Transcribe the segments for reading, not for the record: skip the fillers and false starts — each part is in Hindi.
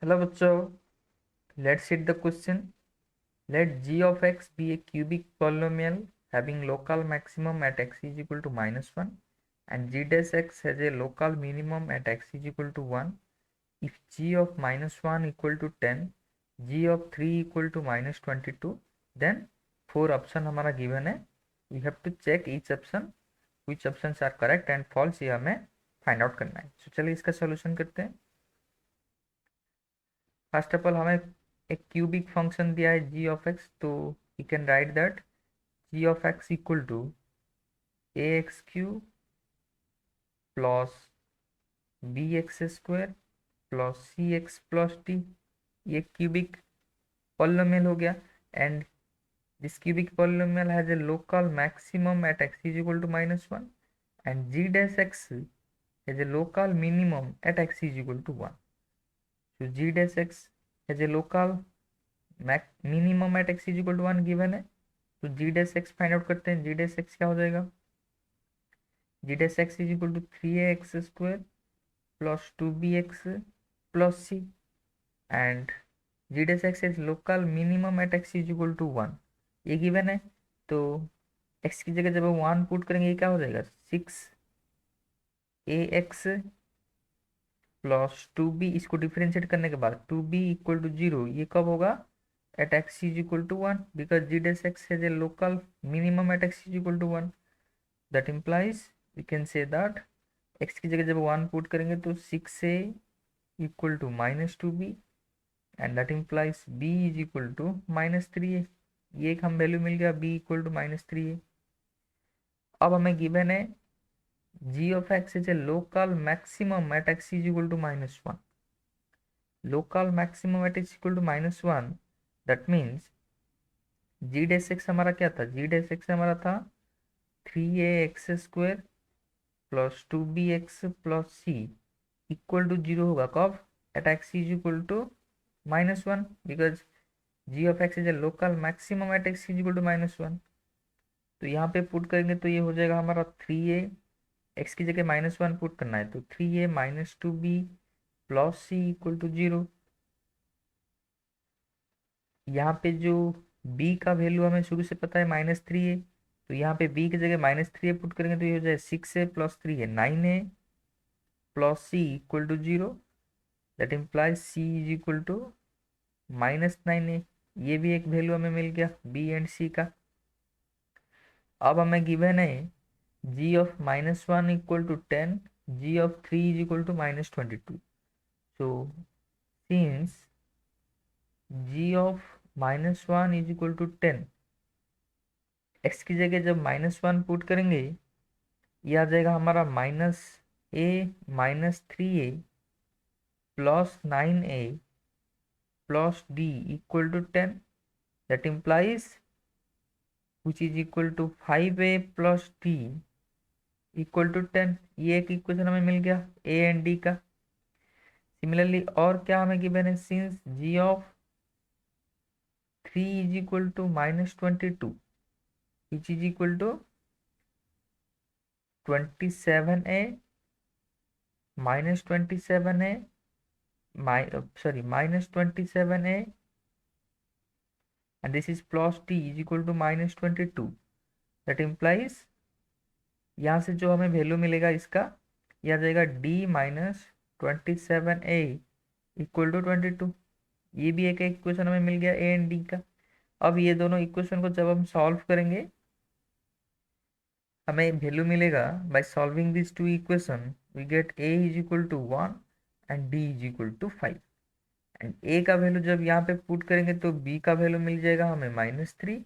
हेलो बच्चों, let's read the question. Let g of x be a cubic polynomial having local maximum at x is equal to -1 and g dash x has a local minimum at x is equal to 1. If g of -1 equal to 10, g of 3 equal to -22, then 4 option हमारा गिवन है. We have to check each option, which options are correct and false, ये हमें फाइंड आउट करना है. तो चलिए इसका सोल्यूशन करते हैं. फर्स्ट ऑफ ऑल हमें एक क्यूबिक फंक्शन दिया है जी ऑफ एक्स, तो you can write that g of x equal to a x cube plus b x square plus c x plus d. ये क्यूबिक पॉलिनोमियल हो गया. And this cubic polynomial has a local maximum at x is equal to -1 and g dash x has a local minimum at x is equal to 1. so g dash x has a local minimum at x is equal to 1 given है. तो g dash x find out करते हैं. जी डैश एक्स क्या हो जाएगा? G dash x is equal to 3x² plus 2bx plus c. And g dash x is local minimum at x is equal to 1, ये गिवन है. तो एक्स की जगह जब हम 1 पुट करेंगे ये क्या हो जाएगा? 6ax plus 2b. इसको डिफरेंशिएट करने के बाद 2b इक्वल टू 0, ये कब होगा? At x is equal to 1, because g dash x has a local minimum at x is equal to 1. That implies we can say that x की जगह जब 1 पुट करेंगे तो 6a equal to -2b and that implies b is equal to -3a. ये एक हम वैल्यू मिल गया, b इक्वल टू -3a. अब हमें गिवन है g of x is a local maximum at x is equal to -1. Local maximum at x equal to -1, that means g dash x हमारा क्या था? g dash x हमारा था 3ax² plus 2bx plus c equal to 0 होगा कब? At x is equal to -1, because g of x is a local maximum at x is equal to -1. तो यहाँ पे पुट करेंगे तो ये हो जाएगा हमारा 3a. एक्स की जगह -1 पुट करना है तो 3a -2b plus c equal to 0. यहाँ पे जो b का वैल्यू हमें शुरू से पता है -3a, तो यहाँ पे b की जगह -3a पुट करेंगे तो ये हो जाए 6a plus 3a 9a plus c equal to 0. That implies c is equal to -9a. ये भी एक वैल्यू हमें मिल गया b एंड c का. अब हमें गिवन है g of -1 equal to 10, g of 3 is equal to -22. So since g of -1 is equal to 10, x की जगह जब -1 पुट करेंगे ये आ जाएगा हमारा -a -3a plus 9a plus d equal to 10. That implies which is equal to 5a plus d equal to 10. ये एक इक्वेशन हमें मिल गया a एंड d का. सिमिलरली और क्या हमें गिवन है? Since g of 3 is equal to -22 which is equal to 27a -27a -27a and this is plus t is equal to -22. that implies यहाँ से जो हमें वैल्यू मिलेगा इसका, यह आ जाएगा d -27a इक्वल टू 22. ये भी एक इक्वेशन हमें मिल गया a एंड d का. अब ये दोनों इक्वेशन को जब हम सॉल्व करेंगे हमें वैल्यू मिलेगा. By solving this two equation we get a is equal to 1 and d is equal to 5. And a का वैल्यू जब यहाँ पे पुट करेंगे तो b का वैल्यू मिल जाएगा हमें -3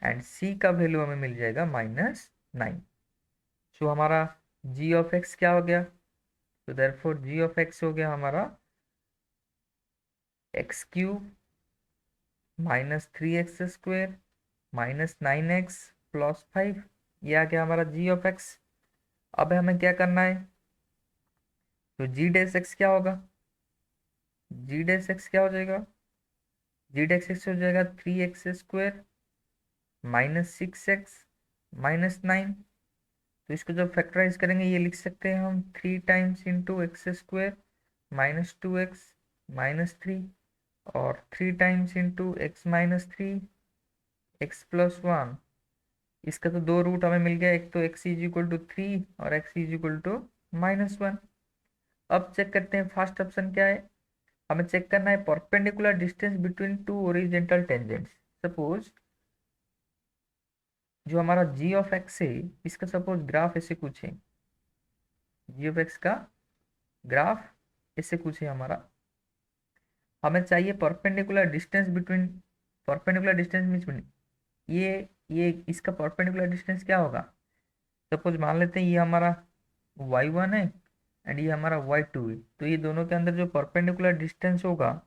एंड c का वैल्यू हमें मिल जाएगा -9. सो हमारा g ऑफ x क्या हो गया? तो देयरफॉर g ऑफ x हो गया हमारा x³ -3x² -9x प्लस 5. ये आ गया हमारा g ऑफ x. अब हमें क्या करना है? तो g डैश x क्या होगा? g डैश x क्या हो जाएगा? g डैश x हो जाएगा 3x² -6x -9. तो इसको जब फैक्टराइज करेंगे ये लिख सकते हैं हम 3 टाइम्स इंटू x² -2x -3 और 3 टाइम्स इंटू x-3 x+1। इसका तो दो रूट हमें मिल गया, एक तो x=3 और x=-1। अब चेक करते हैं फर्स्ट ऑप्शन क्या है। हमें चेक करना है perpendicular distance between two horizontal tangents. Suppose जो हमारा जी ऑफ एक्स है, इसका सपोज ग्राफ ऐसे कुछ है, जी ऑफ एक्स का ग्राफ ऐसे कुछ है हमारा। हमें चाहिए perpendicular distance between, perpendicular distance means ये इसका परपेंडिकुलर डिस्टेंस क्या होगा। सपोज मान लेते हैं ये हमारा y1 है एंड ये हमारा y2 है, तो ये दोनों के अंदर जो परपेंडिकुलर डिस्टेंस होगा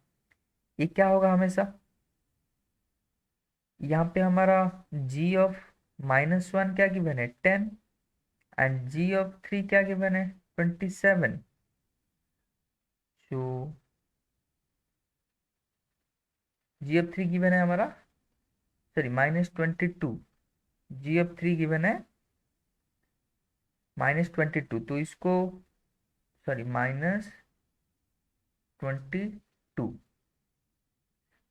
ये क्या होगा हमेशा। यहाँ पे हमारा g(-1) क्या गिवन है 10 एंड g(3) क्या गिवन है 27। जो g(3) गिवन है हमारा, सॉरी -22, g(3) गिवन है -22, तो इसको सॉरी -22,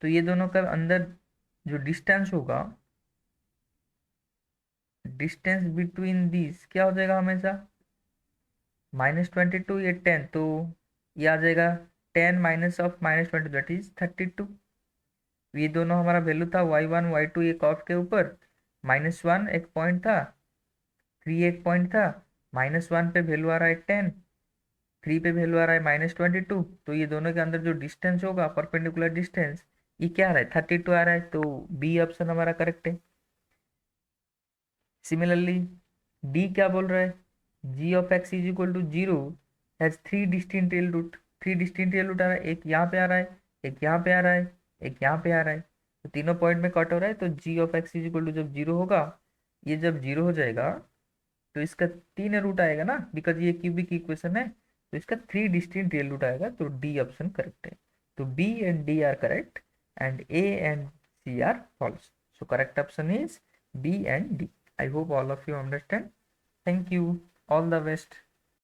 तो ये दोनों का अंदर जो डिस्टेंस होगा, डिस्टेंस बिटवीन दिस क्या हो जाएगा हमेशा -22, ये 10, तो ये आ जाएगा 10 माइनस ऑफ -22 दैट इज 32। ये दोनों हमारा वैल्यू था y1 y2 एक कर्व के ऊपर, -1 एक पॉइंट था, 3 एक पॉइंट था, -1 पे वैल्यू आ रहा है 10, 3 पे वैल्यू आ रहा है -22, तो ये दोनों के अंदर जो डिस्टेंस होगा परपेंडिकुलर डिस्टेंस ये क्या आ रहा है 32 आ रहा है, तो बी ऑप्शन हमारा करेक्ट है। सिमिलरली डी क्या बोल रहा है, g of x is equal to 0 has 3 distinct real root. 3 distinct real root आ रहा है, एक यहाँ पे आ रहा है, एक यहाँ पे आ रहा है, एक यहाँ पे आ रहा है, तो तीनों पॉइंट में कट हो रहा है, तो g of x is equal to जब 0 होगा, ये जब 0 हो जाएगा तो इसका 3 रूट आएगा ना, बिकॉज ये क्यूबिक इक्वेशन है, तो इसका 3 डिस्टिंक्ट रियल रूट आएगा, तो डी ऑप्शन करेक्ट है। तो B and D are correct and A and C are false, so correct option is B and D. I hope all of you understand. Thank you. All the best.